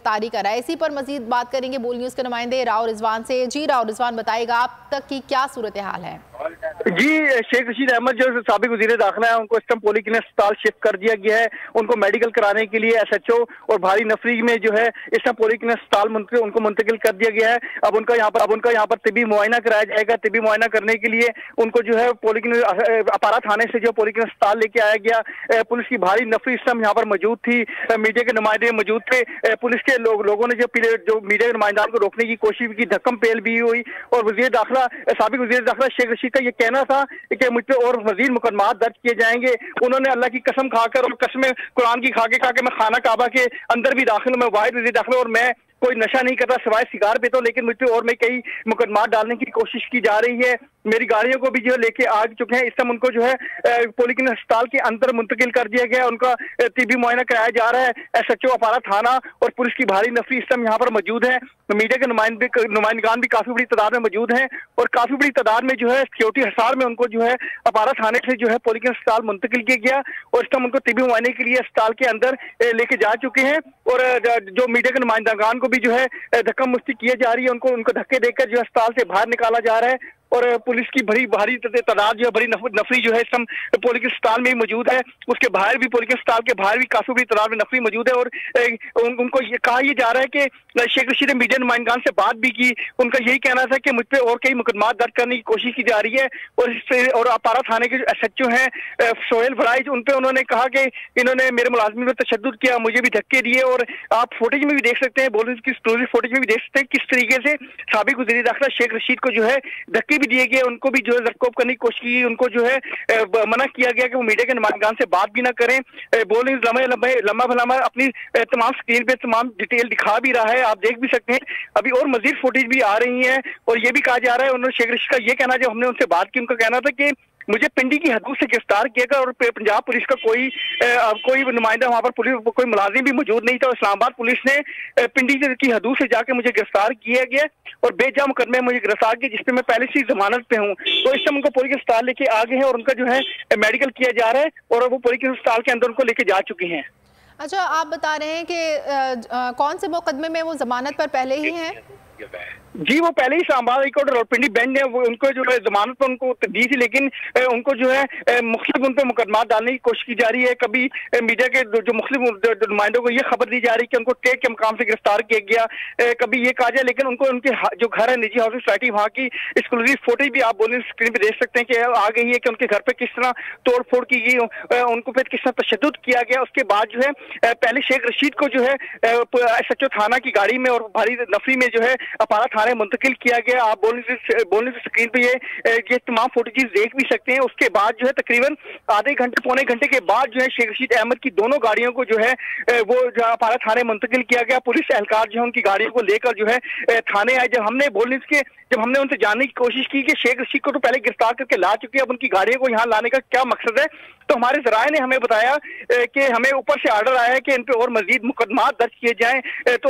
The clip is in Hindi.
गिरफ्तारी करा है। इसी पर मजीद बात करेंगे बोल न्यूज के नुमाइंदे राव रिजवान से। जी राव रिजवान, बताइएगा आप तक की क्या सूरत हाल है? जी, शेख रशीद अहमद जो साबिक वजीर दाखिला है उनको इस्टम पॉलीक्लिनिक अस्पताल शिफ्ट कर दिया गया है। उनको मेडिकल कराने के लिए SHO और भारी नफरी में जो है इस्टम पॉलीक्लिनिक अस्पताल उनको मुंतकिल कर दिया गया है। अब उनका यहाँ पर तिबी मुआयना कराया जाएगा। तिबी मुआयना करने के लिए उनको जो है पॉलीक्लिनिक अपारा थाने से जो पॉलीक्लिनिक अस्पताल लेके आया गया। पुलिस की भारी नफरी इस समय यहाँ पर मौजूद थी, मीडिया के नुमाइंदे मौजूद थे। पुलिस के लोगों ने जो मीडिया के नुमाइंदान को रोकने की कोशिश की, धक्कम पेल भी हुई। और साबिक वजीर दाखिला शेख रशीद का ये कहना था कि मुझ पे और मजीद मुकदमा दर्ज किए जाएंगे। उन्होंने अल्लाह की कसम खाकर और कसम कुरान की खा के मैं खाना काबा के अंदर भी दाखिल हूं, मैं वाहिद वजीर दाखिल और मैं कोई नशा नहीं करता सिवाय सिगार पे, तो लेकिन मुझ पे और में कई मुकदमा डालने की कोशिश की जा रही है। मेरी गाड़ियों को भी जो लेके आ चुके हैं। इस समय उनको जो है पॉलीक्लिनिक अस्पताल के अंदर मुंतकिल कर दिया गया। उनका तिबी मुआयना कराया जा रहा है। SHO अपारा थाना और पुलिस की भारी नफरी इस समय यहाँ पर मौजूद है। मीडिया के नुमाइंदगान भी काफी बड़ी तादाद में मौजूद हैं और काफी बड़ी तादाद में जो है सिक्योरिटी हिसार में उनको जो है अपारा थाने से जो है पॉलीक्लिनिक अस्पताल मुंतकिल किया गया और इस समय उनको तिबी मुआयने के लिए अस्पताल के अंदर लेके जा चुके हैं। और जो मीडिया के नुमाइंदगान को भी जो है धक्का मुक्ति की जा रही है, उनको धक्के देकर जो अस्पताल से बाहर निकाला जा रहा है। और पुलिस की भारी तादाद जो है, बड़ी नफरी जो है इस समय पॉलीक्लिनिक अस्पताल में ही मौजूद है। उसके बाहर भी पॉलीक्लिनिक अस्पताल के बाहर भी काफी बड़ी तादाद में नफरी मौजूद है। और उनको ये कहा जा रहा है कि शेख रशीद ने मीडिया नुमाइंदगान से बात भी की। उनका यही कहना था कि मुझ पे और कई मुकदमा दर्ज करने की कोशिश की जा रही है। और अपारा थाने के जो SHO हैं सोहेल फराइज, उन पे उन्होंने कहा कि इन्होंने मेरे मुलाजमी पर तशद्दुद किया, मुझे भी धक्के दिए। और आप फुटेज में भी देख सकते हैं, बोल की एक्सक्लूसिव फुटेज में भी देख सकते हैं किस तरीके से साबिक वज़ीर दाखिला शेख रशीद को जो है धक्के भी दिए गए, उनको भी जो है जरकोब करने की कोशिश की, उनको जो है मना किया गया कि वो मीडिया के नुमाइंदगान से बात भी ना करें। बोल लम्बा भलामा अपनी तमाम स्क्रीन पे तमाम डिटेल दिखा भी रहा है, आप देख भी सकते हैं। अभी और मजीद फुटेज भी आ रही है और ये भी कहा जा रहा है, उन्होंने शेख रशीद का ये कहना, जब हमने उनसे बात की, उनका कहना था कि मुझे पिंडी की हदूद से गिरफ्तार किया गया और पंजाब पुलिस का कोई नुमाइंदा वहां पर पुलिस कोई मुलाजिम भी मौजूद नहीं था। इस्लामाबाद पुलिस ने पिंडी की हदूद से जाके मुझे गिरफ्तार किया गया और बेजा मुकदमे मुझे गिरफ्तार किया, जिसपे मैं पहले से जमानत पे हूँ। तो इस समय उनको पुलिस अस्पताल लेके आ गए हैं और उनका जो है मेडिकल किया जा रहा है और वो पुलिस अस्पताल के अंदर उनको लेके जा चुके हैं। अच्छा, आप बता रहे हैं कि कौन से मुकदमे में वो जमानत पर पहले ही हैं? जी, वो पहले ही इस्लामाबाद हाई कोर्ट और पिंडी बेंच ने उनको जो है जमानत पर उनको दी थी, लेकिन उनको जो है मुख्तलिफ उन पर मुकदमा डालने की कोशिश की जा रही है। कभी मीडिया के जो मुख्तलिफ नुमाइंदों को ये खबर दी जा रही है कि उनको टेक के मकाम से गिरफ्तार किया गया, कभी ये कहा जाए, लेकिन उनको उनके जो घर है निजी हाउसिंग सोसाइटी, वहाँ की एक्सक्लूसिव फुटेज भी आप बोले स्क्रीन पे देख सकते हैं कि आ गई है कि उनके घर पे किस तरह तोड़ फोड़ की गई, उनको पे किस तरह तशद्दुद किया गया। उसके बाद जो है पहले शेख रशीद को जो है SHO थाना की गाड़ी में और भारी नफरी में जो है अपारा थाने मुंतकिल किया गया। आप बोलने से स्क्रीन पे ये तमाम फुटेजेस देख भी सकते हैं। उसके बाद जो है तकरीबन आधे घंटे पौने घंटे के बाद जो है शेख रशीद अहमद की दोनों गाड़ियों को जो है वो अपारा थाने मुंतकिल किया गया। पुलिस एहलकार जो है उनकी गाड़ियों को लेकर जो है थाने आए। जब हमने उनसे जानने की कोशिश की कि शेख रशीद को तो पहले गिरफ्तार करके ला चुके, अब उनकी गाड़ियों को यहाँ लाने का क्या मकसद है, तो हमारे ज़राए ने हमें बताया कि हमें ऊपर से आर्डर आया है कि इन पे और मजीद मुकदमा दर्ज किए जाएं। तो